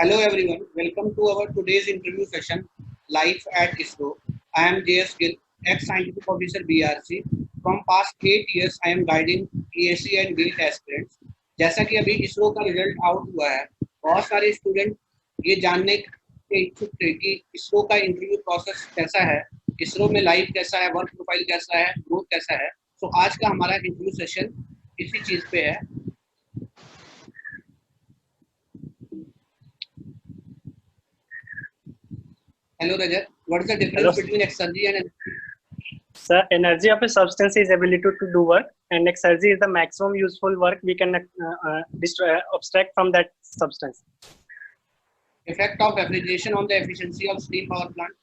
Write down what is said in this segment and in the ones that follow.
Hello everyone, welcome to our today's interview session live at ISRO. I am JS Gill, ex-scientific officer BRC. From past 8 years, I am guiding PSC and GATE aspirants. जैसा कि अभी इसरो का result out हुआ है, बहुत सारे student ये जानने के इच्छुक थे कि इसरो का इंटरव्यू प्रोसेस कैसा है, इसरो में लाइफ कैसा है, वर्क प्रोफाइल कैसा है, ग्रोथ कैसा है. तो आज का हमारा इंटरव्यू सेशन इसी चीज पे है. Hello Rajat, what is the difference between exergy and energy? Sir, energy of a substance is ability to do work, and exergy is the maximum useful work we can abstract from that substance. Effect of refrigeration on the efficiency of steam power plant?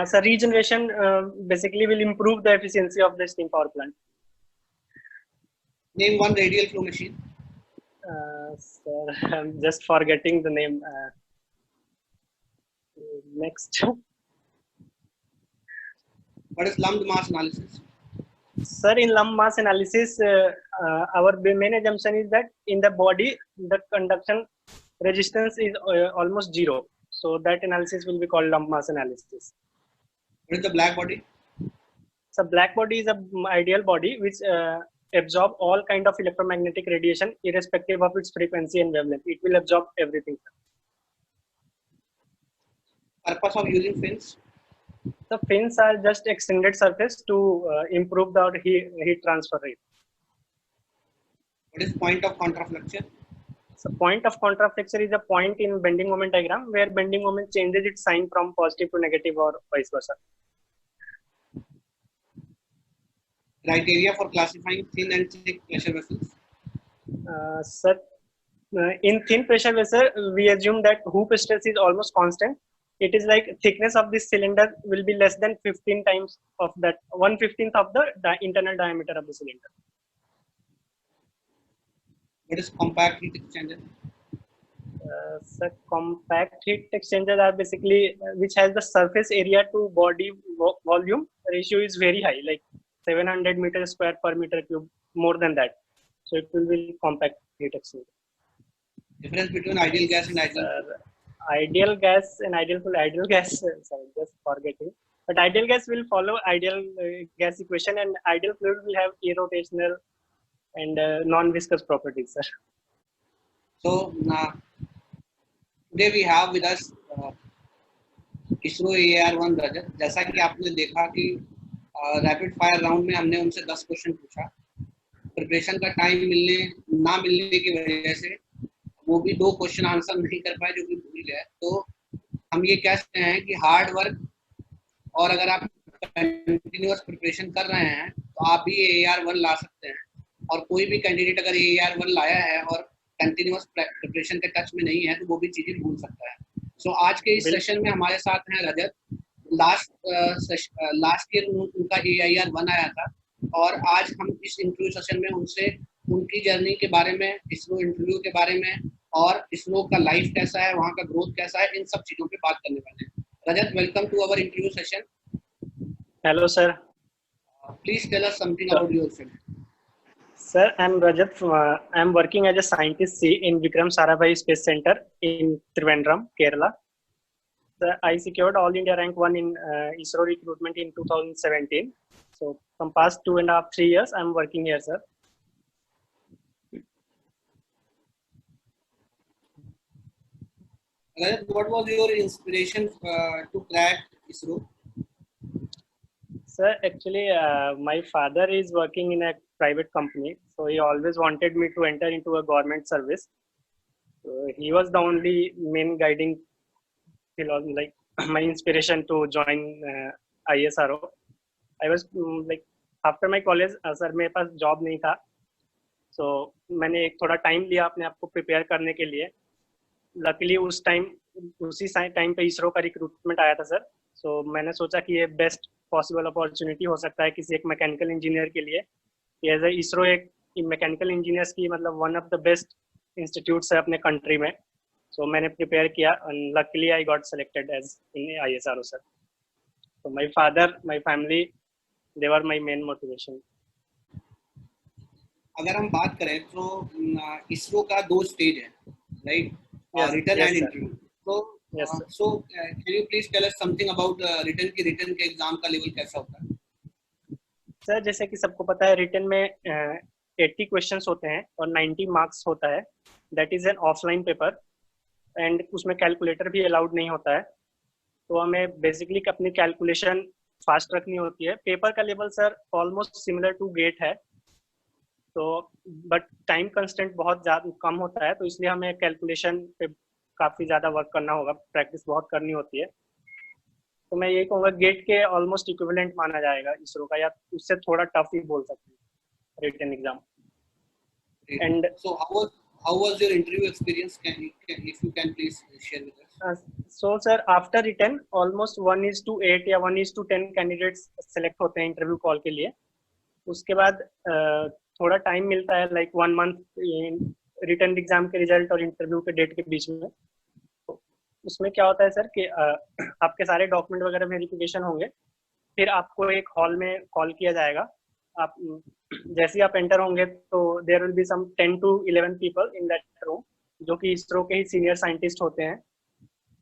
So regeneration basically will improve the efficiency of the steam power plant. Name one radial flow machine. Sir, I'm just forgetting the name. Next. What is lumped mass analysis? Sir, in lumped mass analysis, our main assumption is that in the body, the conduction resistance is almost zero. So that analysis will be called lumped mass analysis. What is the black body? So black body is an ideal body which absorb all kind of electromagnetic radiation irrespective of its frequency and wavelength. It will absorb everything. Purpose of using fins? The fins are just extended surface to improve the heat transfer rate. What is point of contraflexure? So point of contraflexure is a point in bending moment diagram where bending moment changes its sign from positive to negative or vice versa. Criteria for classifying thin and thick pressure vessels? Sir, in thin pressure vessel, we assume that hoop stress is almost constant. It is like thickness of this cylinder will be less than 15 times of that 1/15th of the internal diameter of the cylinder. What is compact heat exchanger? So compact heat exchangers are basically which has the surface area to body volume ratio is very high, like 700 meters square per meter cube, more than that. So it will be compact heat exchanger. Difference between ideal gas and ideal fluid? Ideal gas and ideal fluid. Ideal gas, sorry, just forgetting. But ideal gas will follow ideal gas equation, and ideal fluid will have irrotational and non-viscous properties, sir. So today we have with us ISRO AR1 Rajat. जैसा कि आपने देखा कि rapid fire round में हमने उनसे 10 question पूछा. Preparation का टाइम ना मिलने की वजह से वो भी 2 क्वेश्चन आंसर नहीं कर पाए, जो कि भूल गए. तो हम ये कह सकते हैं कि हार्ड वर्क और अगर आप कंटिन्यूअस प्रिपरेशन कर रहे हैं तो आप भी AR1 ला सकते हैं. और कोई भी कैंडिडेट अगर AR1 लाया है और कंटिन्यूअस प्रिपरेशन के टच में नहीं है तो वो भी चीजें भूल सकता है. सो आज के इस सेशन में हमारे साथ हैं रजत. लास्ट ईयर उनका AR1 आया था और आज हम इस इंटरव्यू सेशन में उनसे उनकी जर्नी के बारे में, इसरो इंटरव्यू के बारे में और इसरो का लाइफ कैसा है, वहाँ का ग्रोथ कैसा है, इन सब चीजों पे बात करने वाले हैं. Rajat, welcome to our interview session. Hello sir. Please tell us something about yourself. Sir, I'm Rajat. I'm working as a scientist C in Vikram Sarabhai Space Center in Trivandrum, Kerala. Sir, I secured All India Rank 1 in ISRO recruitment in 2017. So from past 2.5 to 3 years, I'm working here, sir. Rajat, what was your inspiration to crack ISRO? Sir, actually, my father is working in a private company, so he always wanted me to enter into a government service. So he was the only main guiding philosophy, like my inspiration to join ISRO. I was like after my college, sir मेरे पास job नहीं था, so मैंने एक थोड़ा time लिया अपने आप को प्रिपेयर करने के लिए. लकीली उसी टाइम पे इसरो का रिक्रूटमेंट आया था सर. सो मैंने सोचा कि ये बेस्ट पॉसिबल अपॉर्चुनिटी हो सकता है किसी एक मैकेनिकल इंजीनियर के लिए. एज ए इसरो एक मैकेनिकल इंजीनियर्स की मतलब one of the best institutes है अपने कंट्री में. सो मैंने प्रिपेयर किया and luckily I got selected as in ISRO sir. So my father, my family, they were my main motivation. अगर हम बात करें तो इसरो का 2 स्टेज है, right. Yes, written yes, and sir. interview. So, Yes, sir. can you please tell us something about written के exam का level कैसा होता है? सर जैसे कि सबको पता है रिटन में 80 क्वेश्चंस होते हैं और 90 मार्क्स होता है. That is an offline paper and उसमें कैलकुलेटर भी अलाउड नहीं होता है. तो हमें बेसिकली अपनी कैलकुलेशन फास्ट रखनी होती है. पेपर का level sir almost similar to GATE है. तो बट टाइम कंस्टेंट बहुत ज़्यादा कम होता है, तो इसलिए हमें कैलकुलेशन पे काफ़ी ज़्यादा वर्क करना होगा, प्रैक्टिस बहुत करनी होती है. तो मैं यही कहूँगा गेट के ऑलमोस्ट इक्विवेलेंट माना जाएगा इसरो का, या उससे थोड़ा टफ ही बोल सकते हैं written exam. And So how was your interview experience? If you can please share with us. So sir after written almost 1:8 या 1:10 कैंडिडेट्स सेलेक्ट होते हैं इंटरव्यू कॉल के लिए. उसके बाद थोड़ा टाइम मिलता है लाइक 1 मंथ रिटन एग्जाम के रिजल्ट और इंटरव्यू के डेट के बीच में. तो उसमें क्या होता है सर कि आपके सारे डॉक्यूमेंट वगैरह वेरिफिकेशन होंगे, फिर आपको एक हॉल में कॉल किया जाएगा. आप जैसे ही आप एंटर होंगे तो there will be some 10 to 11 people in that room, जो कि इसरो के ही सीनियर साइंटिस्ट होते हैं.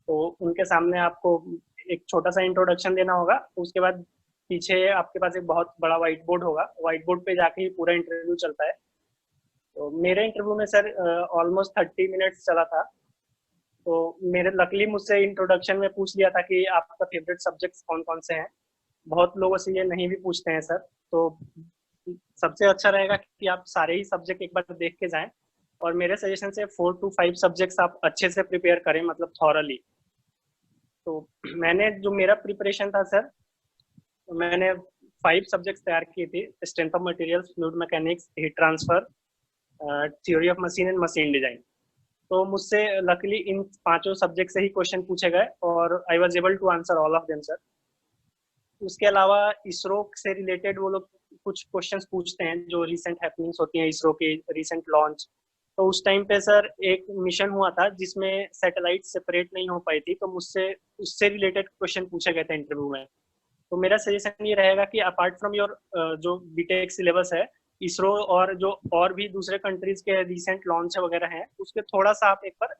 तो उनके सामने आपको एक छोटा सा इंट्रोडक्शन देना होगा. उसके बाद पीछे आपके पास एक बहुत बड़ा व्हाइट बोर्ड होगा, व्हाइट बोर्ड पे जाके ही पूरा इंटरव्यू चलता है. तो मेरे इंटरव्यू में सर ऑलमोस्ट 30 मिनट्स चला था. तो मेरे लकली मुझसे इंट्रोडक्शन में पूछ लिया था कि आपका फेवरेट सब्जेक्ट्स कौन कौन से हैं. बहुत लोगों से ये नहीं भी पूछते हैं सर. तो सबसे अच्छा रहेगा कि आप सारे ही सब्जेक्ट एक बार देख के जाएं, और मेरे सजेशन से 4 to 5 सब्जेक्ट्स आप अच्छे से प्रिपेयर करें, मतलब थॉरली. तो मैंने जो मेरा प्रिपरेशन था सर, मैंने 5 सब्जेक्ट्स तैयार किए थे: strength of materials, fluid mechanics, heat transfer, theory of machine and machine design. तो मुझसे लकीली इन 5 सब्जेक्ट से ही क्वेश्चन पूछे गए और I was able to answer all of them sir. उसके अलावा इसरो से रिलेटेड वो लोग कुछ क्वेश्चंस पूछते हैं जो रिसेंट हैपनिंग्स होती हैं इसरो के, रिसेंट लॉन्च. तो उस टाइम पे सर एक मिशन हुआ था जिसमें सैटेलाइट सेपरेट नहीं हो पाई थी, तो मुझसे उससे रिलेटेड क्वेश्चन पूछे गए थे इंटरव्यू में. तो मेरा सजेशन ये रहेगा कि अपार्ट फ्रॉम योर जो बीटेक सिलेबस है, इसरो और जो और भी दूसरे कंट्रीज के रिसेंट लॉन्च वगैरह हैं, उसके थोड़ा सा आप एक बार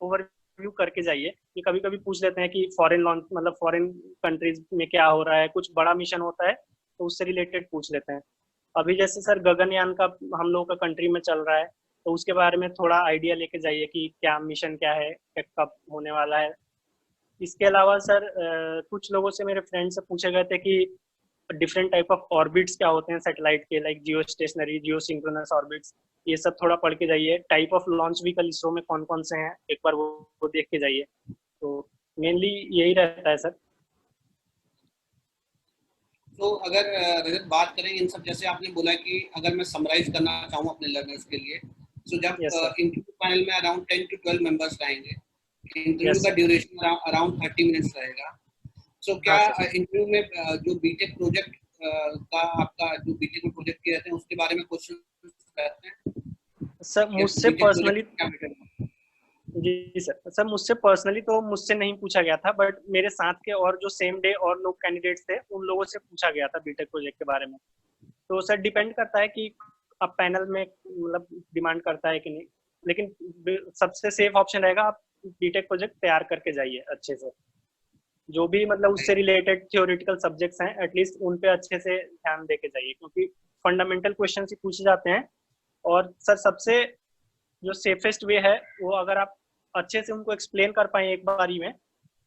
ओवरव्यू करके जाइए. कि कभी कभी पूछ लेते हैं कि फॉरेन लॉन्च, मतलब फॉरेन कंट्रीज में क्या हो रहा है, कुछ बड़ा मिशन होता है तो उससे रिलेटेड पूछ लेते हैं. अभी जैसे सर गगनयान का हम लोगों का कंट्री में चल रहा है, तो उसके बारे में थोड़ा आइडिया लेके जाइए कि क्या मिशन क्या है, कब होने वाला है. इसके अलावा सर कुछ लोगों से, मेरे फ्रेंड से पूछे गए थे कि डिफरेंट टाइप ऑफ ऑर्बिट्स क्या होते हैं सैटेलाइट के, लाइक जियो स्टेशनरी, जियो सिंक्रोनस ऑर्बिट्स. ये सब थोड़ा पढ़ के जाइए. Type of launch vehicle ISRO में कौन कौन से हैं, एक बार वो देख के जाइए. तो मेनली यही रहता है सर. तो अगर रजत बात करें इन सब, जैसे आपने बोला कि अगर मैं समराइज करना चाहूँ अपने लर्नर्स के लिए, तो जब यस सर. इंटरव्यू पैनल में अराउंड 10 to 12 मेंबर्स रहेंगे, इंटरव्यू यस का सर. ड्यूरेशन अराउंड 30 मिनट्स रहेगा. सो क्या हाँ सर. इंटरव्यू में जो बीटेक प्रोजेक्ट का आपका जो बीटेक में प्रोजेक्ट किए रहते हैं उसके बारे में क्वेश्चन रहते हैं सर कि मुझसे बीटेक पर्सनली, प्रोजेक्ट क्या मैटर है? जी सर मुझसे पर्सनली तो मुझसे नहीं पूछा गया था, बट मेरे साथ के और जो सेम डे और लोग कैंडिडेट्स थे उन लोगों से पूछा गया था बीटेक प्रोजेक्ट के बारे में. तो सर डिपेंड करता है कि आप पैनल में मतलब डिमांड करता है कि नहीं, लेकिन सबसे सेफ ऑप्शन रहेगा आप बीटेक प्रोजेक्ट तैयार करके जाइए अच्छे से. जो भी मतलब उससे रिलेटेड थियोरेटिकल सब्जेक्ट्स हैं, एटलीस्ट उन पे अच्छे से ध्यान दे के जाइए, क्योंकि फंडामेंटल क्वेश्चन ही पूछे जाते हैं. और सर सबसे जो सेफेस्ट वे है वो, अगर आप अच्छे से उनको एक्सप्लेन कर पाए एक बारी में,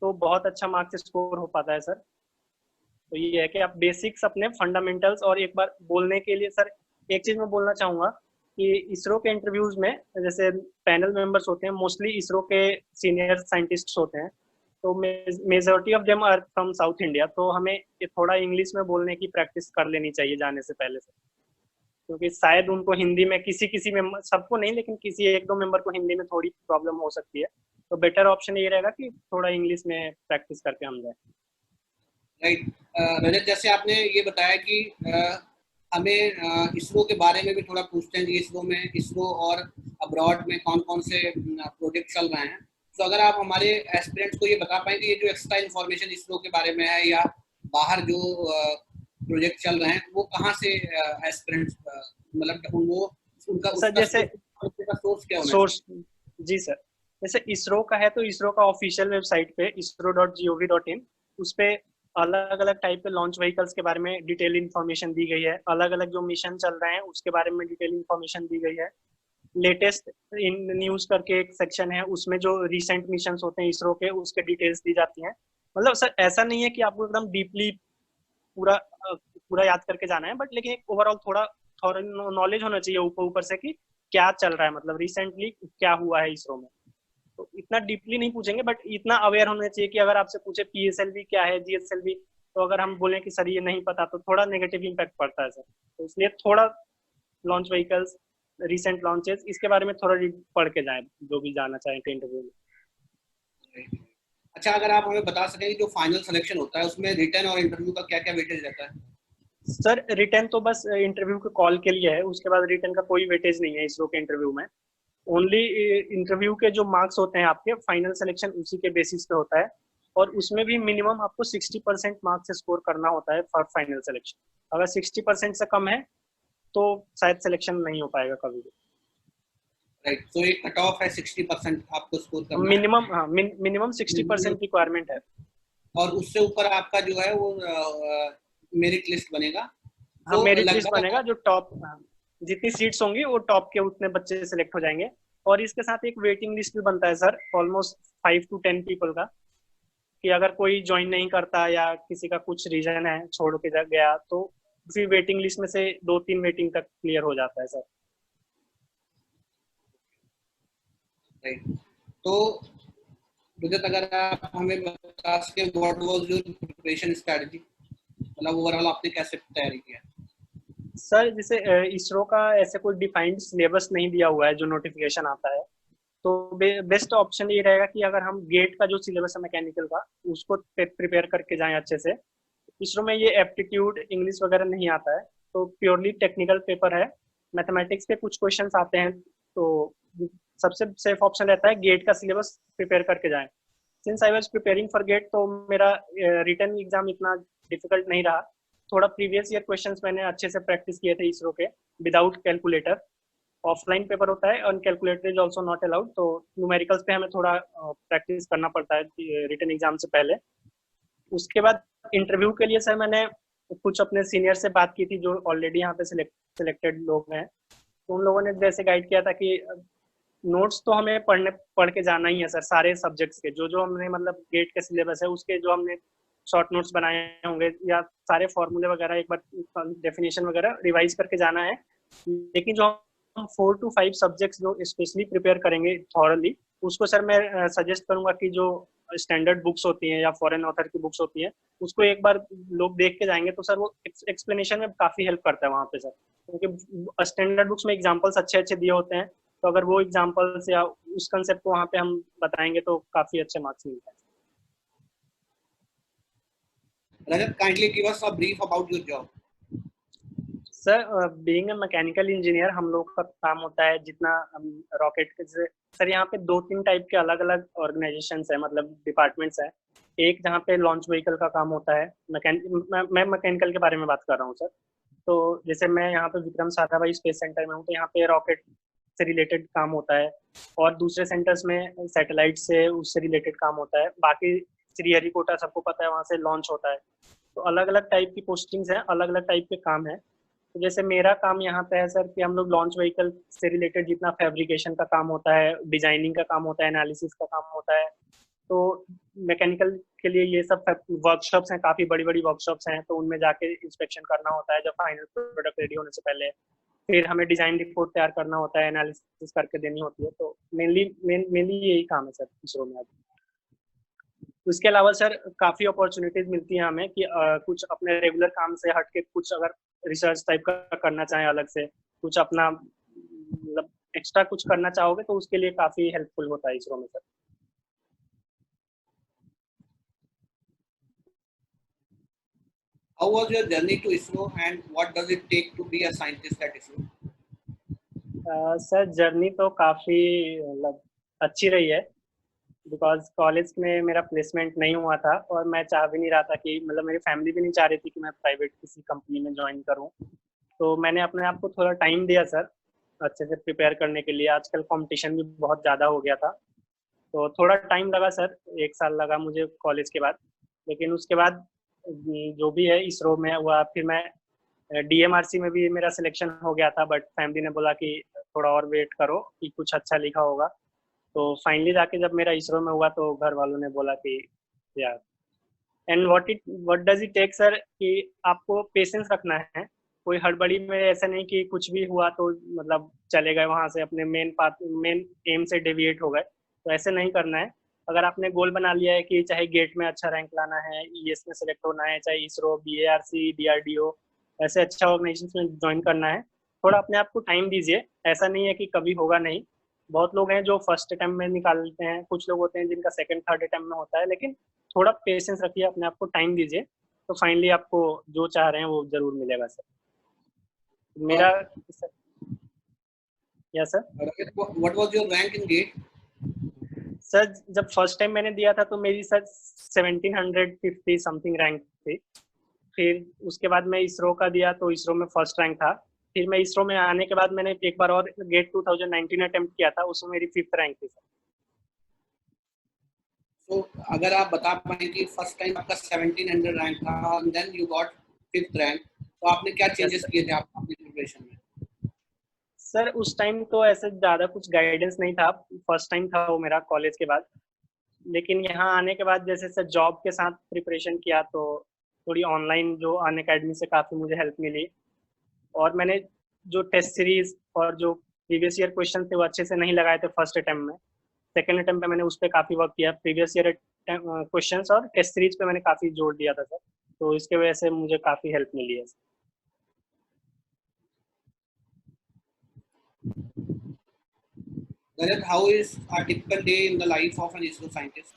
तो बहुत अच्छा मार्क्स स्कोर हो पाता है सर. तो ये है कि आप बेसिक्स अपने फंडामेंटल्स, और एक बार बोलने के लिए सर एक चीज मैं बोलना चाहूंगा कि इसरो के इंटरव्यूज में जैसे पैनल मेंबर्स होते हैं, मोस्टली इसरो के सीनियर साइंटिस्ट्स होते हैं. तो majority of them are from South India. तो हमें ये थोड़ा इंग्लिश में बोलने की प्रैक्टिस कर लेनी चाहिए जाने से पहले से, क्योंकि शायद उनको हिंदी में किसी मेंबर, सबको नहीं लेकिन किसी 1-2 मेंबर को हिंदी में थोड़ी प्रॉब्लम हो सकती है. तो बेटर ऑप्शन ये रहेगा कि थोड़ा इंग्लिश में प्रैक्टिस करके हम जाए. राइट. रजत, जैसे आपने ये बताया कि हमें इसरो के बारे में भी थोड़ा पूछते हैं कि इसरो और अब्रॉड में कौन कौन से प्रोजेक्ट चल रहे हैं. तो अगर आप हमारे एस्पिरेंट्स को ये बता पाएं कि ये जो एक्स्ट्रा इन्फॉर्मेशन इसरो के बारे में है या बाहर जो प्रोजेक्ट चल रहे हैं वो कहाँ से एस्पिरेंट्स मतलब वो उनका सर उसका जैसे सोर्स क्या होना सोर्स, जी सर, जैसे इसरो का है तो इसरो का ऑफिशियल वेबसाइट पे isro.gov.in उस पे अलग अलग टाइप के लॉन्च व्हीकल्स के बारे में डिटेल इन्फॉर्मेशन दी गई है। अलग अलग जो मिशन चल रहे हैं उसके बारे में डिटेल इन्फॉर्मेशन दी गई है। लेटेस्ट इन न्यूज करके एक सेक्शन है, उसमें जो रिसेंट मिशंस होते हैं इसरो के उसके डिटेल्स दी जाती हैं। मतलब सर ऐसा नहीं है कि आपको एकदम डीपली पूरा याद करके जाना है, बट लेकिन एक ओवरऑल थोड़ा नॉलेज होना चाहिए ऊपर ऊपर से कि क्या चल रहा है, मतलब रिसेंटली क्या हुआ है इसरो में। तो इतना डीपली नहीं पूछेंगे, बट इतना अवेयर होना चाहिए कि अगर आपसे पूछे पीएसएलवी क्या है, जीएसएलवी, तो अगर हम बोलें कि सर ये नहीं पता तो थोड़ा नेगेटिव इम्पैक्ट पड़ता है सर। तो इसलिए थोड़ा लॉन्च व्हीकल्स, रिसेंट लॉन्चेस, इसके बारे में थोड़ा पढ़ के जाए जो भी जाना चाहें इंटरव्यू में। अच्छा, अगर आप हमें बता सकें कि जो फाइनल सिलेक्शन होता है उसमें रिटर्न और इंटरव्यू का क्या क्या वेटेज रहता है? सर रिटर्न तो बस इंटरव्यू के कॉल के लिए है, उसके बाद रिटर्न का कोई वेटेज नहीं है इसरो के इंटरव्यू में। ओनली इंटरव्यू के जो मार्क्स होते हैं आपके, फाइनल सिलेक्शन उसी के बेसिस पे होता है। और उसमें भी मिनिमम आपको 60% मार्क्स स्कोर करना होता है फॉर फाइनल सिलेक्शन। अगर 60% से कम है तो शायद सिलेक्शन नहीं हो पाएगा कभी भी। राइट, तो एक कट ऑफ है 60% आपको स्कोर करना है। मिनिमम, हाँ मिनिमम 60% रिक्वायरमेंट है। और उससे ऊपर आपका जो है वो मेरिट लिस्ट बनेगा। हाँ तो मेरिट लिस्ट लगभग बनेगा, जो टॉप जितनी सीट्स होंगी वो टॉप के उतने बच्चे सिलेक्ट हो जाएंगे। और इसके साथ एक वेटिंग लिस्ट भी बनता है सर, ऑलमोस्ट 5 to 10 पीपल का, कि अगर कोई ज्वाइन नहीं करता या किसी का कुछ रीजन है छोड़ के गया तो उसी वेटिंग लिस्ट में से 2-3 वेटिंग तक क्लियर हो जाता है सर। राइट, तो मुझे अगर आप हमें बता सके what was your preparation strategy, मतलब ओवरऑल आपने कैसे तैयारी किया? सर जैसे इसरो का ऐसे कोई डिफाइंड सिलेबस नहीं दिया हुआ है जो नोटिफिकेशन आता है, तो बेस्ट ऑप्शन ये रहेगा कि अगर हम गेट का जो सिलेबस है मैकेनिकल का उसको प्रिपेयर करके जाएं अच्छे से। इसरो में ये एप्टीट्यूड इंग्लिश वगैरह नहीं आता है, तो प्योरली टेक्निकल पेपर है। मैथमेटिक्स के कुछ क्वेश्चंस आते हैं, तो सबसे सेफ ऑप्शन रहता है गेट का सिलेबस प्रिपेयर करके जाएं। Since I was preparing for GATE तो मेरा रिटर्न एग्जाम इतना डिफिकल्ट नहीं रहा। थोड़ा प्रीवियस ईयर क्वेश्चंस मैंने अच्छे से प्रैक्टिस किए थे इसरो के विदाउट कैलकुलेटर। ऑफलाइन पेपर होता है और calculator is also not allowed, तो न्यूमेरिकल्स पे हमें थोड़ा प्रैक्टिस करना पड़ता है रिटर्न एग्जाम से पहले। उसके बाद इंटरव्यू के लिए सर मैंने कुछ अपने सीनियर से बात की थी जो ऑलरेडी यहाँ पे सिलेक्टेड लोग हैं, तो उन लोगों ने जैसे गाइड किया था कि नोट्स तो हमें पढ़ के जाना ही है सर, सारे सब्जेक्ट्स के जो जो हमने मतलब गेट के सिलेबस है उसके जो हमने शॉर्ट नोट्स बनाए होंगे या सारे फॉर्मूले वगैरह एक बार डेफिनेशन वगैरह रिवाइज करके जाना है। लेकिन जो हम 4 to 5 सब्जेक्ट्स जो स्पेशली प्रिपेयर करेंगे थॉरली, उसको सर मैं सजेस्ट करूंगा कि जो स्टैंडर्ड बुक्स होती हैं या फॉरेन ऑथर की बुक्स होती हैं उसको एक बार लोग देख के जाएंगे तो सर वो एक्सप्लेनेशन में काफी हेल्प करता है वहाँ पे सर, क्योंकि स्टैंडर्ड बुक्स में एग्जाम्पल्स अच्छे अच्छे दिए होते हैं, तो अगर वो एग्जाम्पल्स या उस कंसेप्ट को वहाँ पे हम बताएंगे तो काफी अच्छे मार्क्स मिलते हैं। Rajat, kindly give us a brief about your job. Sir being a mechanical engineer हम लोग का काम होता है जितना हम रॉकेट से, सर यहाँ पे 2-3 टाइप के अलग अलग ऑर्गेनाइजेशन है, मतलब डिपार्टमेंट्स है। एक जहाँ पे लॉन्च व्हीकल का काम होता है, मैं मैकेनिकल के बारे में बात कर रहा हूँ सर। तो जैसे मैं यहाँ पे विक्रम साराभाई स्पेस सेंटर में हूँ, तो यहाँ पे रॉकेट से रिलेटेड काम होता है। और दूसरे सेंटर्स में सैटेलाइट से उससे रिलेटेड काम होता है। बाकी श्रीहरिकोटा सबको पता है, वहाँ से लॉन्च होता है। तो अलग अलग टाइप की पोस्टिंग्स हैं, अलग अलग टाइप के काम है। तो जैसे मेरा काम यहाँ पे है सर कि हम लोग लॉन्च व्हीकल से रिलेटेड जितना फैब्रिकेशन का काम होता है, डिजाइनिंग का काम होता है, एनालिसिस का काम होता है, तो मैकेनिकल के लिए ये सब वर्कशॉप्स हैं, काफी बड़ी बड़ी वर्कशॉप्स हैं, तो उनमें जाके इंस्पेक्शन करना होता है जब फाइनल प्रोडक्ट रेडी होने से पहले। फिर हमें डिजाइन रिपोर्ट तैयार करना होता है, एनालिसिस करके देनी होती है। तो मेनली यही काम है सर इसरो में अभी। उसके अलावा सर काफी अपॉर्चुनिटीज मिलती हैं हमें कि कुछ अपने रेगुलर काम से हट के कुछ अगर रिसर्च टाइप का करना चाहें, अलग से कुछ अपना मतलब एक्स्ट्रा कुछ करना चाहोगे तो उसके लिए काफी हेल्पफुल होता है इसरो में sir. How was your journey to ISRO and what does it take to be a scientist at ISRO? Sir journey तो काफी मतलब अच्छी रही है, बिकॉज कॉलेज में मेरा प्लेसमेंट नहीं हुआ था और मैं चाह भी नहीं रहा था कि मतलब मेरी फैमिली भी नहीं चाह रही थी कि मैं प्राइवेट किसी कंपनी में ज्वाइन करूं। तो मैंने अपने आप को थोड़ा टाइम दिया सर अच्छे से प्रिपेयर करने के लिए। आजकल कंपटीशन भी बहुत ज़्यादा हो गया था, तो थोड़ा टाइम लगा सर, 1 साल लगा मुझे कॉलेज के बाद। लेकिन उसके बाद जो भी है इसरो में हुआ, फिर मैं DMRC में भी मेरा सिलेक्शन हो गया था, बट फैमिली ने बोला कि थोड़ा और वेट करो कि कुछ अच्छा लिखा होगा। तो फाइनली जाके जब मेरा इसरो में हुआ तो घर वालों ने बोला कि यार, and what does it take sir, कि आपको पेशेंस रखना है। कोई हड़बड़ी में ऐसा नहीं कि कुछ भी हुआ तो मतलब चले गए वहां से, अपने मेन एम से डेविएट हो गए, तो ऐसे नहीं करना है। अगर आपने गोल बना लिया है कि चाहे गेट में अच्छा रैंक लाना है, ES में सेलेक्ट होना है, चाहे इसरो, BARC, DRDO, ऐसे अच्छा ऑर्गेनाइजेशन में ज्वाइन करना है, थोड़ा अपने आप को टाइम दीजिए। ऐसा नहीं है कि कभी होगा नहीं। बहुत लोग हैं जो फर्स्ट अटेम्प्ट में निकालते हैं, कुछ लोग होते हैं जिनका सेकंड थर्ड अटेम्प्ट में होता है, लेकिन थोड़ा पेशेंस रखिए, अपने आप को टाइम दीजिए, तो फाइनली आपको जो चाह रहे हैं वो जरूर मिलेगा सर। मेरा या sir what was your rank in GATE? Sir जब फर्स्ट टाइम मैंने दिया था तो मेरी सर 1750 समथिंग रैंक थी। फिर उसके बाद मैं इसरो का दिया तो इसरो में फर्स्ट रैंक था। फिर मैं इसरो में आने के बाद मैंने एक बार और गेट 2019 अटेम्प्ट किया था, उसमें मेरी 5th रैंक थी सर। तो अगर आप बता पाए कि फर्स्ट टाइम आपका 1700 रैंक था and then you got 5th rank, तो आपने क्या चेंजेस किए थे अपनी प्रिपरेशन में? सर उस टाइम तो ऐसे ज़्यादा कुछ गाइडेंस नहीं था, फर्स्ट टाइम था वो मेरा कॉलेज के बाद। लेकिन यहाँ आने के बाद जैसे सर जॉब के साथ प्रिपरेशन किया तो थोड़ी ऑनलाइन जो अनअकैडमी से काफ़ी मुझे हेल्प मिली। और मैंने जो टेस्ट सीरीज और जो प्रीवियस ईयर क्वेश्चन थे वो अच्छे से नहीं लगाए थे फर्स्ट अटेम्प्ट में। सेकेंड अटेम्प्ट पे मैंने उस पर काफ़ी वर्क किया, प्रीवियस ईयर क्वेश्चन और टेस्ट सीरीज पे मैंने काफ़ी जोर दिया था सर, तो इसके वजह से मुझे काफ़ी हेल्प मिली है। Rajat, how is a typical day in the life of an ISRO scientist?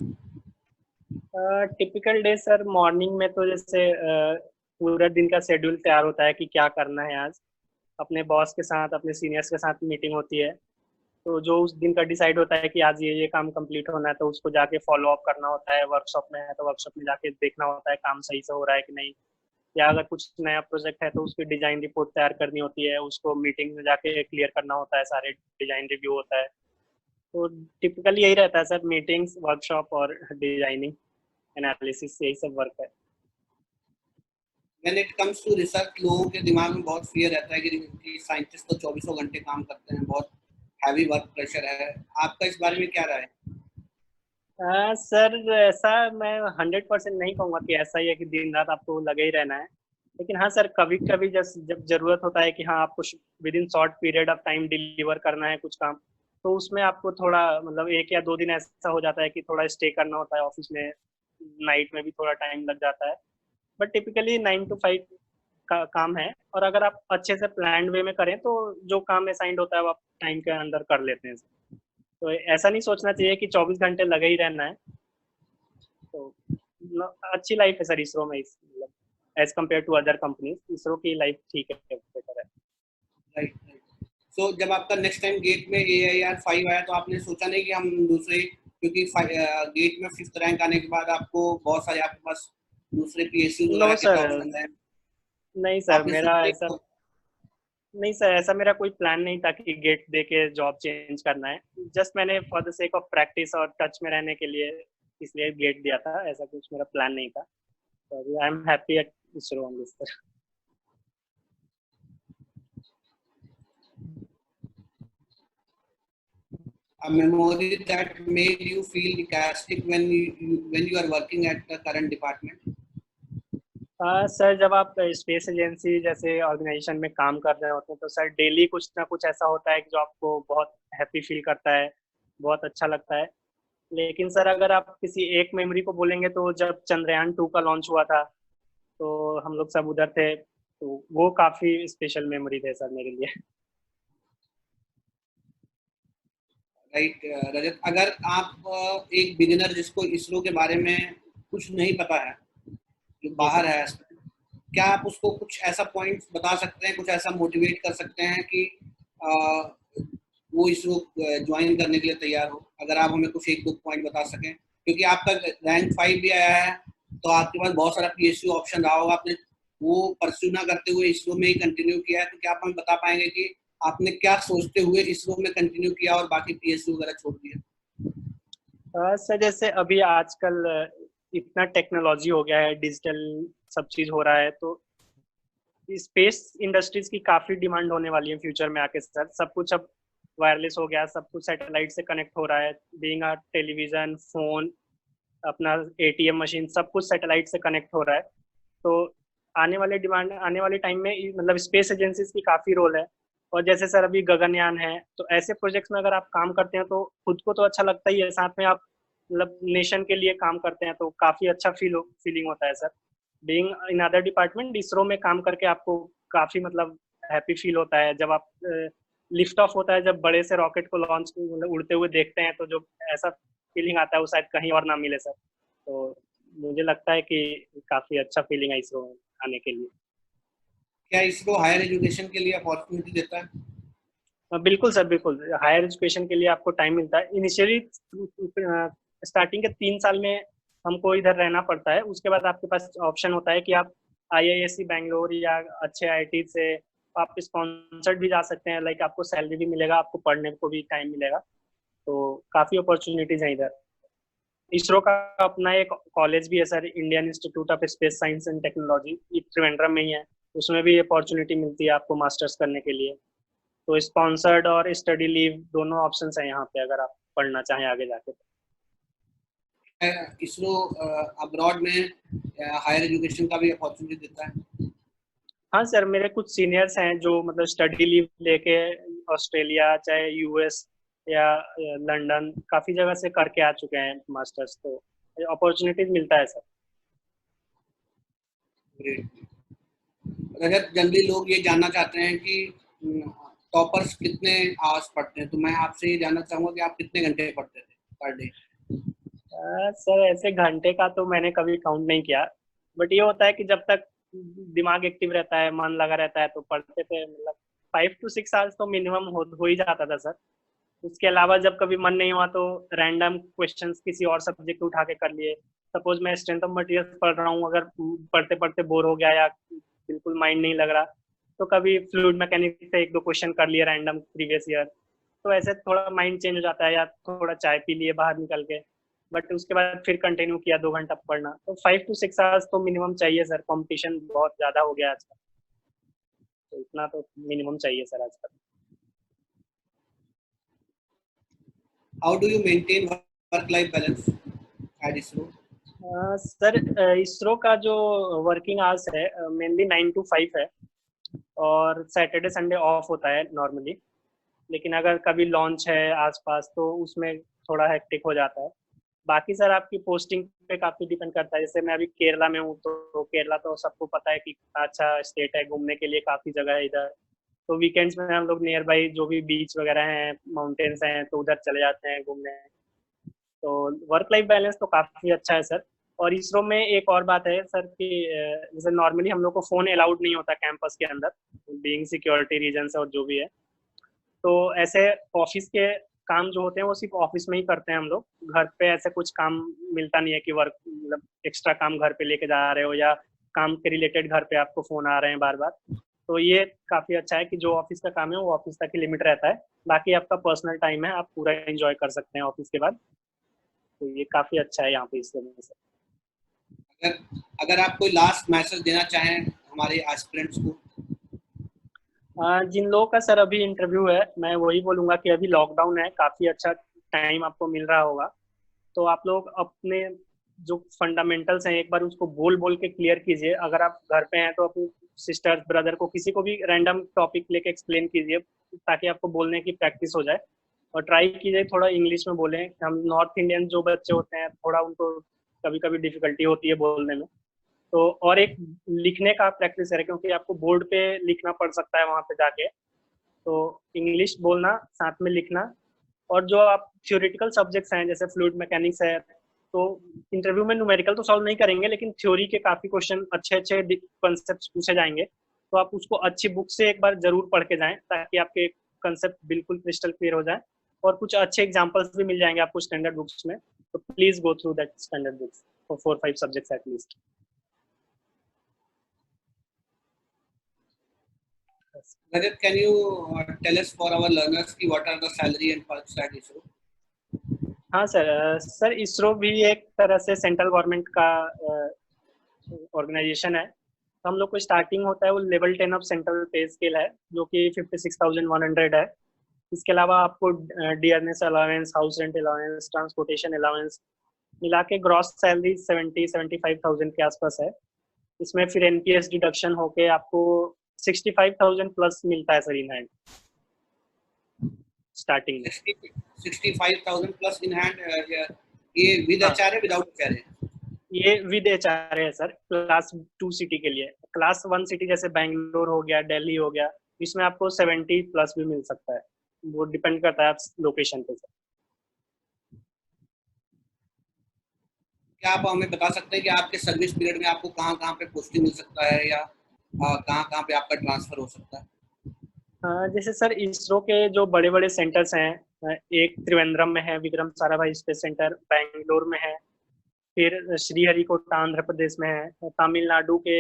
Typical day sir, morning में तो जैसे पूरा दिन का शेड्यूल तैयार होता है कि क्या करना है आज। अपने बॉस के साथ, अपने सीनियर्स के साथ मीटिंग होती है, तो जो उस दिन का डिसाइड होता है कि आज ये काम कंप्लीट होना है तो उसको जाके फॉलो अप करना होता है। वर्कशॉप में है तो वर्कशॉप में जाके देखना होता है काम सही से हो रहा है कि नहीं, या अगर कुछ नया प्रोजेक्ट है तो उसकी डिजाइन रिपोर्ट तैयार करनी होती है, उसको मीटिंग में जाके क्लियर करना होता है, सारे डिजाइन रिव्यू होता है। तो टिपिकली यही रहता है सर, मीटिंग्स, वर्कशॉप और डिजाइनिंग एनालिसिस, यही सब वर्क है। When it comes to research, लोगों के दिमाग में बहुत फियर रहता है कि साइंटिस्ट तो 24 घंटे काम करते हैं, बहुत हैवी वर्क प्रेशर है। आपका इस बारे में क्या राय है? सर ऐसा मैं 100% नहीं कहूँगा कि ऐसा ही है कि दिन रात आपको लगे ही रहना है। लेकिन हाँ सर, कभी कभी जब जरूरत होता है कि हाँ आपको with in short period of time deliver करना है कुछ काम, तो उसमें आपको थोड़ा मतलब 1 या 2 दिन ऐसा हो जाता है कि थोड़ा स्टे करना होता है ऑफिस में, नाइट में भी थोड़ा टाइम लग जाता है। बट टिपिकली 9 to 5 का काम है, और अगर आप अच्छे से प्लान वे में करें तो जो काम असाइंड होता है वो आप टाइम के अंदर कर लेते हैं। तो ऐसा नहीं सोचना चाहिए कि 24 घंटे लगे ही रहना है। तो अच्छी लाइफ है सर इसरो में, मतलब as compare to other companies ISRO की लाइफ ठीक है, बेटर है। राइट। सो जब आपका नेक्स्ट टाइम गेट में AIR-5 आया तो आपने सोचा नहीं कि हम दूसरे, क्योंकि गेट में 5th रैंक आने के बाद आपको बहुत सारे आपके पास दूसरे PSU नो वगैरह के सर, ऑप्शन है, नहीं सर, आपने मेरा सोचा ऐसा तो? नहीं सर, ऐसा मेरा कोई प्लान नहीं था कि गेट दे के जॉब चेंज करना है। जस्ट मैंने for the sake of practice और टच में रहने के लिए इसलिए गेट दिया था, ऐसा कुछ मेरा प्लान नहीं था। तो I am happy at ISRO on this sir. A memory that made you feel ecstatic when you are working at the current department? Sir जब आप स्पेस एजेंसी जैसे ऑर्गेनाइजेशन में काम कर रहे होते हैं तो सर डेली कुछ ना कुछ ऐसा होता है कि जो आपको बहुत हैप्पी फील करता है, बहुत अच्छा लगता है। लेकिन सर अगर आप किसी एक मेमोरी को बोलेंगे तो जब चंद्रयान 2 का लॉन्च हुआ था तो हम लोग सब उधर थे, तो वो काफी स्पेशल मेमोरी थे सर मेरे लिए। राइट। रजत, अगर आप एक बिगिनर जिसको इसरो के बारे में कुछ नहीं पता है, जो जी बाहर सर। है, क्या आप उसको कुछ ऐसा पॉइंट बता सकते हैं, कुछ ऐसा मोटिवेट कर सकते हैं कि वो इसरो ज्वाइन करने के लिए तैयार हो? अगर आप हमें कुछ 1-2 पॉइंट बता सकें, क्योंकि आपका रैंक 5 भी आया है तो आपके पास बहुत सारा PSU ऑप्शन रहा होगा, आपने वो परस्यू ना करते हुए इसरो में ही कंटिन्यू किया है, तो क्या आप हमें बता पाएंगे कि आपने क्या सोचते हुए इसरो में कंटिन्यू किया और बाकी PSU वगैरह छोड़ दिया? सर जैसे अभी आजकल इतना टेक्नोलॉजी हो गया है, डिजिटल सब चीज हो रहा है, तो स्पेस इंडस्ट्रीज की काफी डिमांड होने वाली है फ्यूचर में आके सर। सब कुछ अब वायरलेस हो गया, सब कुछ सैटेलाइट से कनेक्ट हो रहा है, बीइंग अ टेलीविजन, फोन, अपना एटीएम मशीन, सब कुछ सैटेलाइट से कनेक्ट हो रहा है। तो आने वाले टाइम में मतलब स्पेस एजेंसीज की काफी रोल है। और जैसे सर अभी गगनयान है, तो ऐसे प्रोजेक्ट्स में अगर आप काम करते हैं तो खुद को तो अच्छा लगता ही है, साथ में आप मतलब नेशन के लिए काम करते हैं तो काफी अच्छा फीलिंग होता है sir. Being in other department, ISRO में काम करके आपको काफी मतलब हैप्पी फील होता है जब आप लिफ्ट ऑफ होता है, जब बड़े से रॉकेट को लॉन्च मतलब उड़ते हुए देखते हैं, तो जो ऐसा फीलिंग आता है वो शायद कहीं और ना मिले सर। तो मुझे लगता है कि काफी अच्छा फीलिंग है इसरो में आने के लिए। क्या इसरो हायर एजुकेशन के लिए अपॉर्चुनिटी देता है? बिल्कुल सर, बिल्कुल। हायर एजुकेशन के लिए आपको टाइम मिलता है। इनिशियली स्टार्टिंग के 3 साल में हमको इधर रहना पड़ता है, उसके बाद आपके पास ऑप्शन होता है कि आप IISc बैंगलोर या अच्छे IIT से आप स्पॉन्सर्ड भी जा सकते हैं। लाइक आपको सैलरी भी मिलेगा, आपको पढ़ने को भी टाइम मिलेगा, तो काफी अपॉर्चुनिटीज हैं इधर। इसरो का अपना एक कॉलेज भी है sir, Indian institute of space science and technology, Trivandrum में ही है। उसमें भी अपॉर्चुनिटी मिलती है आपको मास्टर्स करने के लिए। तो स्पॉन्सर्ड और स्टडी लीव दोनों ऑप्शंस हैं यहाँ पे, अगर आप पढ़ना चाहें आगे जाके। इसरो अब्रॉड में हायर एजुकेशन का भी अपॉर्चुनिटी देता है? हाँ सर, मेरे कुछ सीनियर्स हैं जो मतलब स्टडी लीव लेके ऑस्ट्रेलिया, चाहे US या लंदन, काफी जगह से करके आ चुके हैं मास्टर्स, तो अपॉर्चुनिटीज मिलता है सर। ग्रेट। रजत, जनरली लोग ये जानना चाहते हैं कि टॉपर्स कितने आवर्स पढ़ते हैं, तो मैं आपसे ये जानना चाहूंगा कि आप कितने घंटे पढ़ते थे पर डे? सर ऐसे घंटे का तो मैंने कभी काउंट नहीं किया, बट ये होता है कि जब तक दिमाग एक्टिव रहता है, मन लगा रहता है, तो पढ़ते थे। मतलब 5 to 6 आवर्स तो मिनिमम हो ही जाता था सर। उसके अलावा जब कभी मन नहीं हुआ तो रैंडम क्वेश्चंस किसी और सब्जेक्ट उठा के कर लिए। सपोज मैं स्ट्रेंथ ऑफ मटेरियल पढ़ रहा हूँ, अगर पढ़ते पढ़ते बोर हो गया या बिल्कुल माइंड नहीं लग रहा, तो कभी फ्लूइड मैकेनिक्स से 1-2 क्वेश्चन कर लिए रैंडम प्रीवियस ईयर। तो ऐसे थोड़ा माइंड चेंज हो जाता है, या थोड़ा चाय पी लिए बाहर निकल के, बट उसके बाद फिर कंटिन्यू किया 2 घंटा पढ़ना। तो 5 to 6 आवर्स तो मिनिमम चाहिए सर, कंपटीशन बहुत ज्यादा हो गया आजकल, तो इतना तो मिनिमम चाहिए सर आजकल। How do you maintain work life balance at ISRO? Sir ISRO का जो वर्किंग आवर्स है मेनली 9 to 5 है, और सैटरडे संडे ऑफ होता है नॉर्मली। लेकिन अगर कभी लॉन्च है आसपास तो उसमें थोड़ा हेक्टिक हो जाता है। बाकी सर आपकी पोस्टिंग पे काफी डिपेंड करता है। जैसे मैं अभी केरला में हूँ, तो केरला तो सबको पता है कि अच्छा स्टेट है, घूमने के लिए काफी जगह है इधर। तो वीकेंड्स में हम लोग नियर बाई जो भी बीच वगैरह हैं, माउंटेन्स हैं, तो उधर चले जाते हैं घूमने। तो वर्क लाइफ बैलेंस तो काफी अच्छा है सर। और इसरो में एक और बात है सर कि जैसे नॉर्मली हम लोग को फोन अलाउड नहीं होता कैंपस के अंदर, बीइंग सिक्योरिटी रीजन और जो भी है। तो ऐसे ऑफिस के काम जो होते हैं वो सिर्फ ऑफिस में ही करते हैं हम लोग। घर पे ऐसे कुछ काम मिलता नहीं है कि वर्क मतलब एक्स्ट्रा काम घर पे लेके जा रहे हो, या काम के रिलेटेड घर पे आपको फोन आ रहे हैं बार बार। तो ये काफी अच्छा है कि जो ऑफिस का काम है वो ऑफिस तक ही लिमिट रहता है, बाकी आपका पर्सनल टाइम है, आप पूरा एंजॉय कर सकते हैं ऑफिस के बाद। तो ये काफी अच्छा है यहाँ पे इस वजह से। अगर अगर आप कोई लास्ट मैसेज देना चाहें हमारे एस्पिरेंट्स को? जिन लोगों का सर अभी इंटरव्यू है, मैं वही बोलूंगा कि अभी लॉकडाउन है, काफी अच्छा टाइम आपको मिल रहा होगा। तो आप लोग अपने जो फंडामेंटल्स हैं एक बार उसको बोल बोल के क्लियर कीजिए। अगर आप घर पे हैं तो अपनी सिस्टर ब्रदर को, किसी को भी रैंडम टॉपिक लेके एक्सप्लेन कीजिए, ताकि आपको बोलने की प्रैक्टिस हो जाए। और ट्राई कीजिए थोड़ा इंग्लिश में बोलें। हम नॉर्थ इंडियन जो बच्चे होते हैं, थोड़ा उनको कभी कभी डिफिकल्टी होती है बोलने में। तो और एक लिखने का प्रैक्टिस है, क्योंकि आपको बोर्ड पे लिखना पड़ सकता है वहां पे जाके। तो इंग्लिश बोलना, साथ में लिखना। और जो आप थ्योरेटिकल सब्जेक्ट्स हैं जैसे फ्लूइड मैकेनिक्स है, तो इंटरव्यू में न्यूमेरिकल तो सॉल्व नहीं करेंगे, लेकिन थ्योरी के काफी क्वेश्चन, अच्छे अच्छे कॉन्सेप्ट्स पूछे जाएंगे। तो आप उसको अच्छी बुक से एक बार जरूर पढ़ के जाएं, ताकि आपके कंसेप्ट बिल्कुल क्रिस्टल क्लियर हो जाए। और कुछ अच्छे एग्जाम्पल्स भी मिल जाएंगे आपको स्टैंडर्ड बुक्स में। तो please go through that standard books for 4-5 subjects at least. Rajat, can you tell us for our learners ki what are the salary and perks at ISRO? हाँ सर, सर इसरो भी एक तरह से सेंट्रल गवर्नमेंट का organisation है। तो हम लोग को स्टार्टिंग होता है वो लेवल 10 ऑफ सेंट्रल पे स्केल है, जो कि 56,100 है। इसके अलावा आपको dearness allowance, house rent allowance, transportation allowance मिला के ग्रॉस सैलरी 75,000 के आसपास है। इसमें फिर एनपीएस डिडक्शन होके आपको 65,000 प्लस मिलता है सर इन हैंड स्टार्टिंग में। 65,000 प्लस इन हैंड। ये विद हाँ, एचआर है विदाउट एचआर है? ये विद एचआर है सर, क्लास 2 सिटी के लिए। क्लास 1 सिटी जैसे बैंगलोर हो गया, दिल्ली हो गया, इसमें आपको 70 प्लस भी मिल सकता है। वो डिपेंड करता है आप लोकेशन पे सर। क्या आप हमें बता सकते हैं कि आपके सर्विस पीरियड में आपको कहाँ कहाँ पे पोस्टिंग मिल सकता है, या कहाँ कहाँ पे आपका ट्रांसफर हो सकता है? जैसे सर इसरो के जो बड़े बड़े सेंटर्स हैं, एक त्रिवेंद्रम में है, विक्रम साराभाई स्पेस सेंटर, बैंगलोर में है, फिर श्रीहरिकोटा आंध्र प्रदेश में है, तमिलनाडु के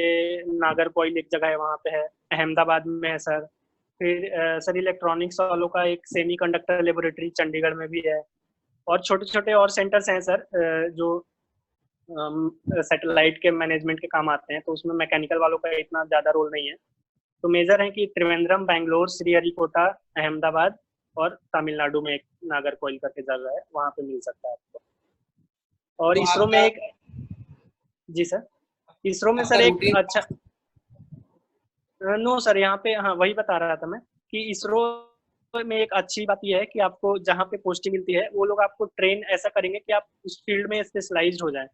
नागरकोइल एक जगह है वहाँ पे है, अहमदाबाद में है सर। फिर सर इलेक्ट्रॉनिक्स वालों का एक सेमी कंडक्टर लेबोरेटरी चंडीगढ़ में भी है। और छोटे छोटे और सेंटर्स हैं सर, जो सैटेलाइट के मैनेजमेंट के काम आते हैं, तो उसमें मैकेनिकल वालों का इतना ज़्यादा रोल नहीं है। तो मेजर है कि त्रिवेंद्रम, बैंगलोर, श्रीहरिकोटा, अहमदाबाद और तमिलनाडु में एक नागरकोइल करके जगह है, वहाँ पे मिल सकता है आपको। और तो इसरो में आपका एक, जी सर, इसरो में आपका सर एक रूटीन अच्छा, नो सर, यहाँ पे हाँ वही बता रहा था मैं कि इसरो में एक अच्छी बात यह है कि आपको जहाँ पे पोस्टिंग मिलती है वो लोग आपको ट्रेन ऐसा करेंगे कि आप उस फील्ड में स्पेशलाइज्ड हो जाए।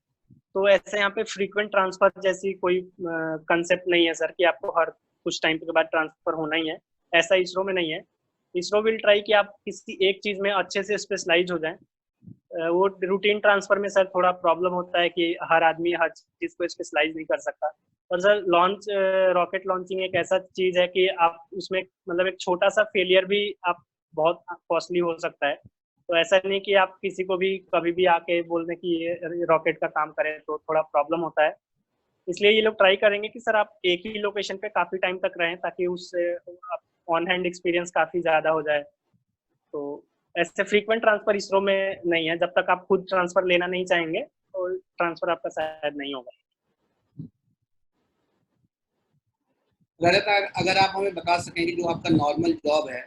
तो ऐसे यहाँ पे फ्रीक्वेंट ट्रांसफर जैसी कोई कंसेप्ट नहीं है सर कि आपको हर कुछ टाइम के बाद ट्रांसफर होना ही है। ऐसा इसरो में नहीं है। इसरो विल ट्राई कि आप किसी एक चीज में अच्छे से स्पेशलाइज हो जाए। वो रूटीन ट्रांसफर में सर थोड़ा प्रॉब्लम होता है कि हर आदमी हर चीज को स्पेशलाइज नहीं कर सकता। और सर लॉन्च, रॉकेट लॉन्चिंग एक ऐसा चीज है कि आप उसमें मतलब एक छोटा सा फेलियर भी आप बहुत कॉस्टली हो सकता है। तो ऐसा नहीं कि आप किसी को भी कभी भी आके बोल दें कि ये रॉकेट का काम करें, तो थोड़ा प्रॉब्लम होता है। इसलिए ये लोग ट्राई करेंगे कि सर आप एक ही लोकेशन पे काफी टाइम तक रहें, ताकि उससे ऑन हैंड एक्सपीरियंस काफी ज्यादा हो जाए। तो ऐसे फ्रीक्वेंट ट्रांसफर इसरो में नहीं है। जब तक आप खुद ट्रांसफर लेना नहीं चाहेंगे तो ट्रांसफर आपका शायद नहीं होगा। अगर आप हमें बता सकें कि जो आपका नॉर्मल जॉब है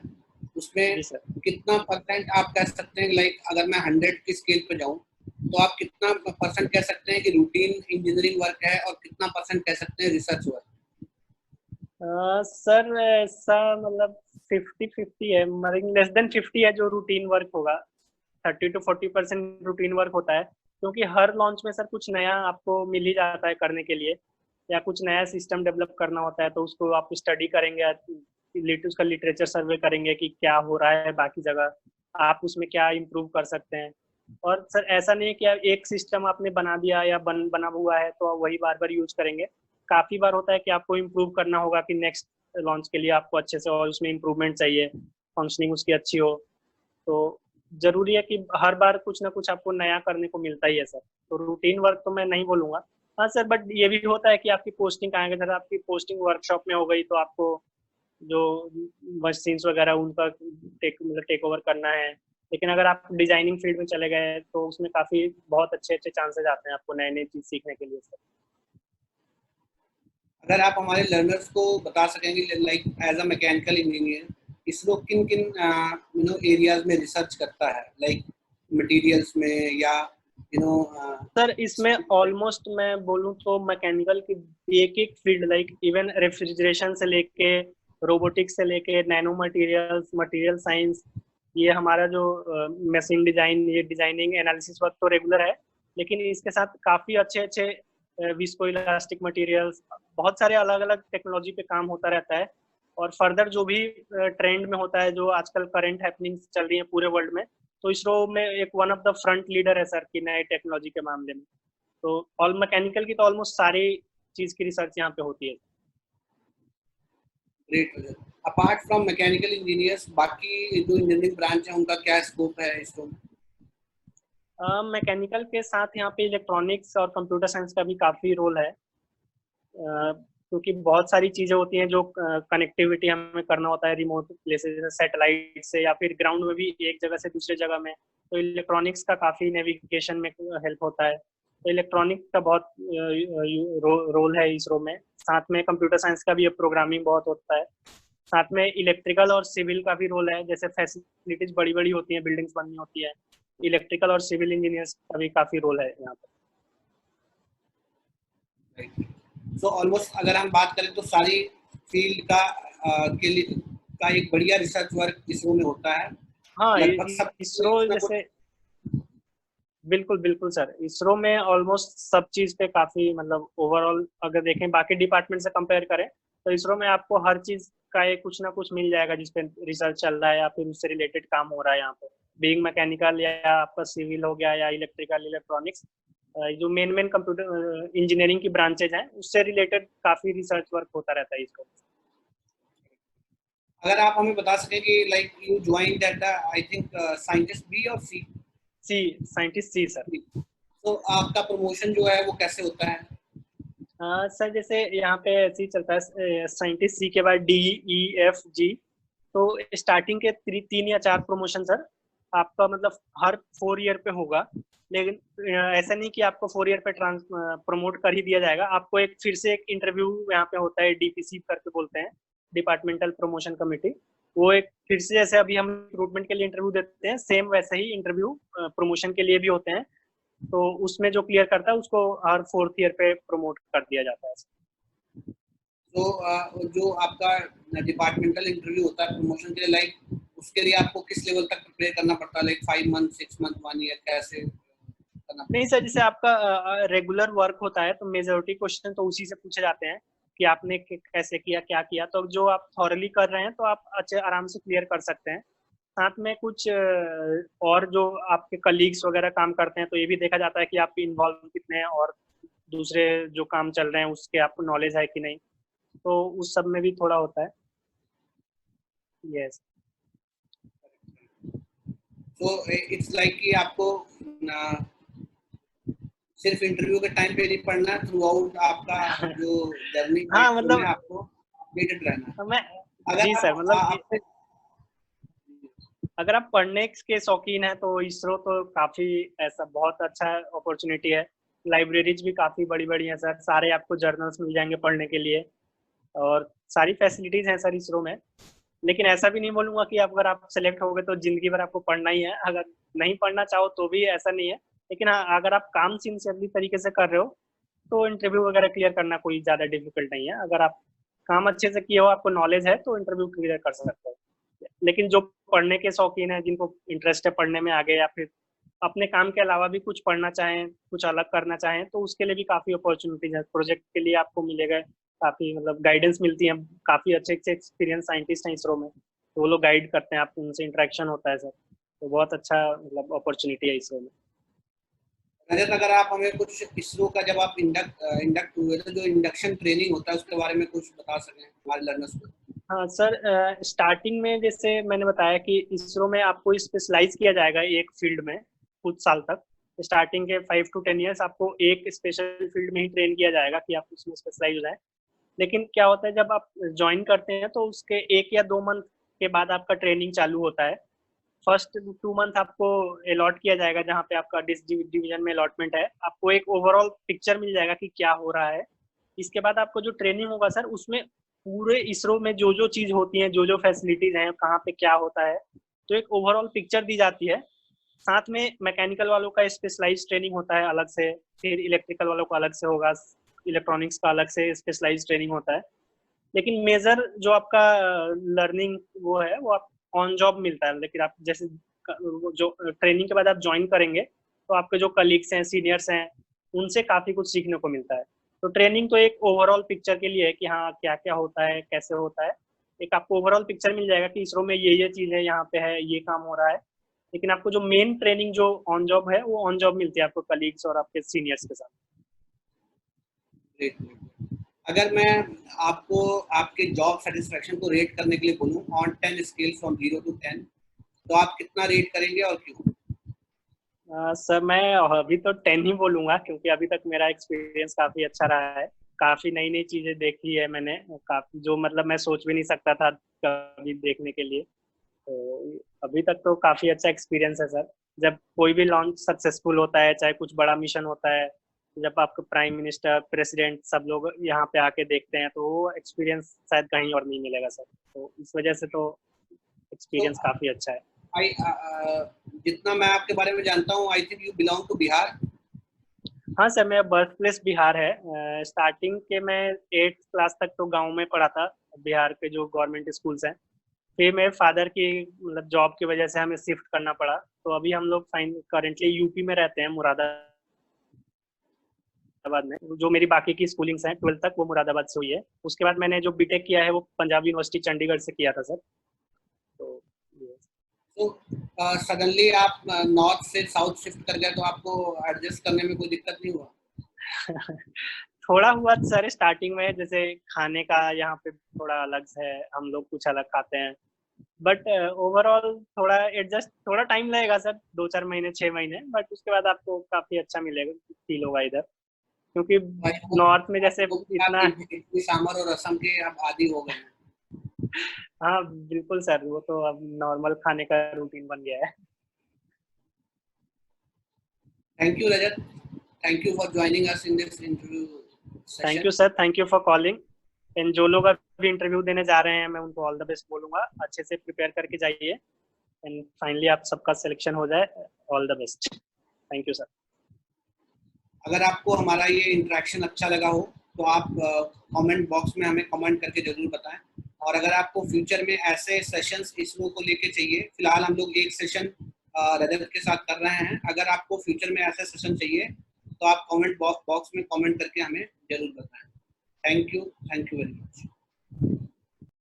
उसमें जी सर। कितना परसेंट आप कह सकते हैं, लाइक अगर मैं 100 की स्केल पे जाऊं तो आप कितना परसेंट कह सकते हैं कि रूटीन इंजीनियरिंग वर्क है और कितना परसेंट कह सकते हैं रिसर्च वर्क? सर ऐसा मतलब 50-50 है, मतलब लेस देन 50 है जो रूटीन वर्क होगा। 30 to 40% रूटीन वर्क होता है, क्योंकि हर लॉन्च में सर कुछ नया आपको मिल ही जाता है करने के लिए, या कुछ नया सिस्टम डेवलप करना होता है तो उसको आप स्टडी करेंगे, उसका लिटरेचर सर्वे करेंगे कि क्या हो रहा है बाकी जगह, आप उसमें क्या इम्प्रूव कर सकते हैं। और सर ऐसा नहीं है कि आप एक सिस्टम आपने बना दिया या बना हुआ है तो वही बार बार यूज करेंगे। काफी बार होता है कि आपको इम्प्रूव करना होगा कि नेक्स्ट लॉन्च के लिए आपको अच्छे से और उसमें इम्प्रूवमेंट चाहिए, फंक्शनिंग उसकी अच्छी हो। तो जरूरी है कि हर बार कुछ ना कुछ आपको नया करने को मिलता ही है सर। तो रूटीन वर्क तो मैं नहीं बोलूंगा। हाँ सर, बट ये भी होता है कि आपकी पोस्टिंग कहाँ है। अगर आपकी पोस्टिंग वर्कशॉप में हो गई तो आपको जो मशीन्स वगैरह उनका टेक ओवर करना है। लेकिन अगर आप डिजाइनिंग फील्ड में चले गए तो उसमें काफी बहुत अच्छे अच्छे चांसेस आते हैं आपको नए नए चीज सीखने के लिए सर। अगर आप हमारे लर्नर्स को बता सकेंगे, like as a mechanical engineer ISRO किन किन एरियाज में रिसर्च करता है, लाइक मटेरियल्स में या यू नो सर इसमें ऑलमोस्ट मैं बोलूँ तो मैकेनिकल की एक एक फील्ड, लाइक इवन रेफ्रिजरेशन से लेके रोबोटिक्स से लेके नैनो मटेरियल्स, मटेरियल साइंस, ये हमारा जो मशीन डिजाइन, ये डिजाइनिंग एनालिसिस वर्क तो रेगुलर है। लेकिन इसके साथ काफी अच्छे अच्छे विस्को इलास्टिक मटेरियल्स, बहुत सारे अलग अलग टेक्नोलॉजी पे काम होता रहता है। और फर्दर जो भी ट्रेंड में होता है, जो आजकल करंट हैपनिंग्स चल रही है पूरे वर्ल्ड में, तो इसरो में एक one of the front leader है सर की नए टेक्नोलॉजी के मामले में। तो ऑल मैकेनिकल की तो ऑलमोस्ट सारी चीज की रिसर्च यहाँ पे होती है। Great. Apart from mechanical engineers बाकी जो इंजीनियरिंग ब्रांच है उनका क्या स्कोप है इसरो में? मैकेनिकल के साथ यहाँ पे इलेक्ट्रॉनिक्स और कंप्यूटर साइंस का भी काफी रोल है। क्योंकि बहुत सारी चीजें होती हैं जो कनेक्टिविटी हमें करना होता है रिमोट प्लेसेस, जैसे सैटेलाइट से या फिर ग्राउंड में भी एक जगह से दूसरे जगह में, तो इलेक्ट्रॉनिक्स का काफी नेविगेशन में हेल्प होता है। तो इलेक्ट्रॉनिक का बहुत रोल है इसरो में। साथ में कंप्यूटर साइंस का भी प्रोग्रामिंग बहुत होता है। साथ में इलेक्ट्रिकल और सिविल का भी रोल है, जैसे फैसिलिटीज बड़ी बड़ी होती हैं, बिल्डिंग्स बननी होती है, इलेक्ट्रिकल और सिविल इंजीनियर्स का भी काफी रोल है यहाँ पर। सो ऑलमोस्ट अगर हम बात करें तो सारी फील्ड का के लिए का एक बढ़िया रिसर्च वर्क इसरो में होता है। हाँ, लगभग सब इसरो जैसे बिल्कुल बिल्कुल सर, इसरो में ऑलमोस्ट सब चीज पे काफी मतलब ओवरऑल अगर देखें बाकी डिपार्टमेंट से कंपेयर करें तो इसरो में आपको हर चीज का एक कुछ ना कुछ मिल जाएगा जिसपे रिसर्च चल रहा है या फिर उससे रिलेटेड काम हो रहा है यहाँ पे। बीइंग मैकेनिकल या आपका सिविल हो गया या इलेक्ट्रिकल इलेक्ट्रॉनिक्स, जो मेन मेन कंप्यूटर इंजीनियरिंग की ब्रांचेज हैं उससे रिलेटेड काफी रिसर्च वर्क होता रहता है इसको। अगर आप हमें बता सकें कि like you joined at the I think scientist B और सी? सी, साइंटिस्ट सी सर। तो आपका प्रमोशन जो है वो कैसे होता है? सर जैसे यहाँ पे ऐसे ही चलता है, साइंटिस्ट सी के बाद डी ई एफ जी, तो स्टार्टिंग के 3 या 4 प्रमोशन सर आपका मतलब हर 4 ईयर पे होगा। लेकिन ऐसा नहीं कि आपको 4 ईयर पे प्रमोट कर ही दिया जाएगा, आपको एक फिर से एक इंटरव्यू यहाँ पे होता है, डीपीसी करके बोलते हैं, डिपार्टमेंटल प्रमोशन कमेटी। वो एक फिर से जैसे अभी हम रिक्रूटमेंट के लिए इंटरव्यू देते हैं, सेम वैसे ही इंटरव्यू प्रमोशन के लिए भी होते हैं। तो उसमें जो क्लियर करता है उसको हर 4th ईयर पे प्रमोट कर दिया जाता है। तो जो आपका डिपार्टमेंटल इंटरव्यू होता है प्रमोशन के लिए, लाइक उसके लिए आपको किस लेवल तक प्रिपेयर करना पड़ता है? लाइक 5 मंथ, 6 मंथ, 1 ईयर, कैसे करना नहीं सर, जैसे आपका रेगुलर वर्क होता है तो मेजोरिटी क्वेश्चन तो उसी से पूछे जाते हैं कि आपने कैसे किया, क्या किया। तो जो आप थॉरली कर रहे हैं तो आप अच्छे आराम से क्लियर कर सकते हैं। साथ में कुछ और जो आपके कलीग्स वगैरह काम करते हैं तो ये भी देखा जाता है कि आप इन्वॉल्व कितने हैं और दूसरे जो काम चल रहे हैं उसके आपको नॉलेज है कि नहीं, तो उस सब में भी थोड़ा होता है। यस। तो इट्स लाइक कि आपको सिर्फ इंटरव्यू के टाइम पे नहीं पढ़ना, थ्रू आउट आपका जो जर्नी है हाँ उसमें मतलब आपको अपडेटेड रहना। मैं अगर जी सर, आप मतलब आपसे अगर आप पढ़ने के शौकीन हैं तो इसरो तो काफी ऐसा बहुत अच्छा अपॉर्चुनिटी है। लाइब्रेरीज भी काफी बड़ी बड़ी हैं सर, सारे आपको जर्नल्स मिल जाएंगे पढ़ने के लिए और सारी फैसिलिटीज हैं सर इसरो में। लेकिन ऐसा भी नहीं बोलूंगा कि अगर आप सेलेक्ट हो गए तो जिंदगी भर आपको पढ़ना ही है, अगर नहीं पढ़ना चाहो तो भी ऐसा नहीं है। लेकिन हाँ, अगर आप काम सिंसियरली तरीके से कर रहे हो तो इंटरव्यू वगैरह क्लियर करना कोई ज्यादा डिफिकल्ट नहीं है। अगर आप काम अच्छे से किए हो, आपको नॉलेज है, तो इंटरव्यू क्लियर कर सकते हो। लेकिन जो पढ़ने के शौकीन है, जिनको इंटरेस्ट है पढ़ने में आगे, या फिर अपने काम के अलावा भी कुछ पढ़ना चाहें, कुछ अलग करना चाहें, तो उसके लिए भी काफी अपॉर्चुनिटीज है। प्रोजेक्ट के लिए आपको मिलेगा काफी मतलब गाइडेंस मिलती है, काफी अच्छे अच्छे एक्सपीरियंस साइंटिस्ट हैं इसरो में, तो वो लोग गाइड करते हैं, आपको उनसे इंटरेक्शन होता है सर। तो बहुत अच्छा मतलब अपॉर्चुनिटी है इसरो में। रजत, अगर आप हमें कुछ इसरो का जब आप इंडक्ट हुए तो जो इंडक्शन ट्रेनिंग होता है उसके बारे में कुछ बता सकें हमारे लर्नर्स को? हाँ सर, स्टार्टिंग में जैसे मैंने बताया कि इसरो में आपको स्पेशलाइज किया जाएगा एक फील्ड में कुछ साल तक। स्टार्टिंग के 5 to 10 ईयर्स आपको एक स्पेशल फील्ड में ही ट्रेन किया जाएगा कि आप उसमें स्पेशलाइज हो जाए। लेकिन क्या होता है, जब आप ज्वाइन करते हैं तो उसके 1 या 2 मंथ के बाद आपका ट्रेनिंग चालू होता है। फर्स्ट 2 मंथ आपको अलॉट किया जाएगा, जहाँ पे आपका डिवीजन में अलॉटमेंट है, आपको एक ओवरऑल पिक्चर मिल जाएगा कि क्या हो रहा है। इसके बाद आपको जो ट्रेनिंग होगा सर, उसमें पूरे इसरो में जो जो चीज होती हैं, जो जो फैसिलिटीज हैं, कहाँ पे क्या होता है, तो एक ओवरऑल पिक्चर दी जाती है। साथ में मैकेनिकल वालों का स्पेशलाइज ट्रेनिंग होता है अलग से, फिर इलेक्ट्रिकल वालों का अलग से होगा, इलेक्ट्रॉनिक्स का अलग से स्पेशलाइज ट्रेनिंग होता है। लेकिन मेजर जो आपका लर्निंग वो है वो आप ऑन जॉब मिलता है। लेकिन आप जैसे जो ट्रेनिंग के बाद आप ज्वाइन करेंगे तो आपके जो कलीग्स हैं, सीनियर्स हैं, उनसे काफी कुछ सीखने को मिलता है। तो ट्रेनिंग तो एक ओवरऑल पिक्चर के लिए है कि हाँ क्या क्या होता है, कैसे होता है। एक आपको ओवरऑल पिक्चर मिल जाएगा कि इसरो में ये चीज है, यहाँ पे है, ये काम हो रहा है। लेकिन आपको जो मेन ट्रेनिंग जो ऑन जॉब है वो ऑन जॉब मिलती है आपको कलीग्स और आपके सीनियर्स के साथ। अगर मैं आपको आपके जॉब सेटिस्फेक्शन को रेट करने के लिए बोलूं ऑन 10 स्केल फ्रॉम 0 to 10, तो आप कितना रेट करेंगे और क्यों? सर मैं अभी तो 10 ही बोलूंगा, क्योंकि अभी तक मेरा एक्सपीरियंस काफी अच्छा रहा है। काफी नई नई चीजें देखी है मैंने, काफी जो मतलब मैं सोच भी नहीं सकता था कभी देखने के लिए। तो अभी तक तो काफी अच्छा एक्सपीरियंस है सर। जब कोई भी लॉन्च सक्सेसफुल होता है, चाहे कुछ बड़ा मिशन होता है, जब आपको प्राइम मिनिस्टर, प्रेसिडेंट सब लोग यहाँ पे आके देखते हैं, तो वो एक्सपीरियंस शायद कहीं और नहीं मिलेगा सर। तो इस वजह से तो तो एक्सपीरियंस काफी अच्छा है। आई जितना मैं आपके बारे में जानता हूँ, I think you belong to Bihar. हाँ सर, मेरा बर्थ प्लेस बिहार है। स्टार्टिंग के मैं 8th क्लास तक तो गांव में पढ़ा था, बिहार के जो गवर्नमेंट स्कूल्स हैं। फिर मेरे फादर की मतलब जॉब की वजह से हमें शिफ्ट करना पड़ा, तो अभी हम लोग करेंटली यूपी में रहते हैं, मुरादाबाद में। जो मेरी बाकी की स्कूलिंग्स हैं 12th तक, वो मुरादाबाद से हुई है। उसके बाद मैंने जो बीटेक किया है वो पंजाब यूनिवर्सिटी चंडीगढ़ से किया था सर। तो तो सडनली आप नॉर्थ से साउथ शिफ्ट कर गए, तो आपको एडजस्ट करने में कोई दिक्कत नहीं हुआ? थोड़ा हुआ सर स्टार्टिंग में, जैसे खाने का यहाँ पे थोड़ा अलग है, हम लोग कुछ अलग खाते हैं। बट ओवरऑल थोड़ा एडजस्ट, थोड़ा टाइम लगेगा सर, 2-4 महीने 6 महीने, बट उसके बाद आपको काफी अच्छा मिलेगा, फील होगा इधर। क्योंकि नॉर्थ में जैसे आप इतना। इडली सांभर और रसम के आप आदी हो गए हैं। हाँ बिल्कुल सर, वो तो अब नॉर्मल खाने का रूटीन बन गया है। Thank you Rajat, thank you for joining us in this interview thank you session. Sir, thank you for calling. And जो लोग अभी इंटरव्यू देने जा रहे हैं, मैं उनको ऑल द बेस्ट बोलूंगा, अच्छे से प्रिपेयर करके जाइए, एंड फाइनली आप सबका सिलेक्शन हो जाए। All the best. Thank you sir. अगर आपको हमारा ये इंटरेक्शन अच्छा लगा हो, तो आप कमेंट बॉक्स में हमें कमेंट करके जरूर बताएं। और अगर आपको फ्यूचर में ऐसे सेशंस इसरो को लेके चाहिए, फिलहाल हम लोग एक सेशन रजत के साथ कर रहे हैं, अगर आपको फ्यूचर में ऐसे सेशन चाहिए तो आप कमेंट बॉक्स में कमेंट करके हमें जरूर बताएं। Thank you very much.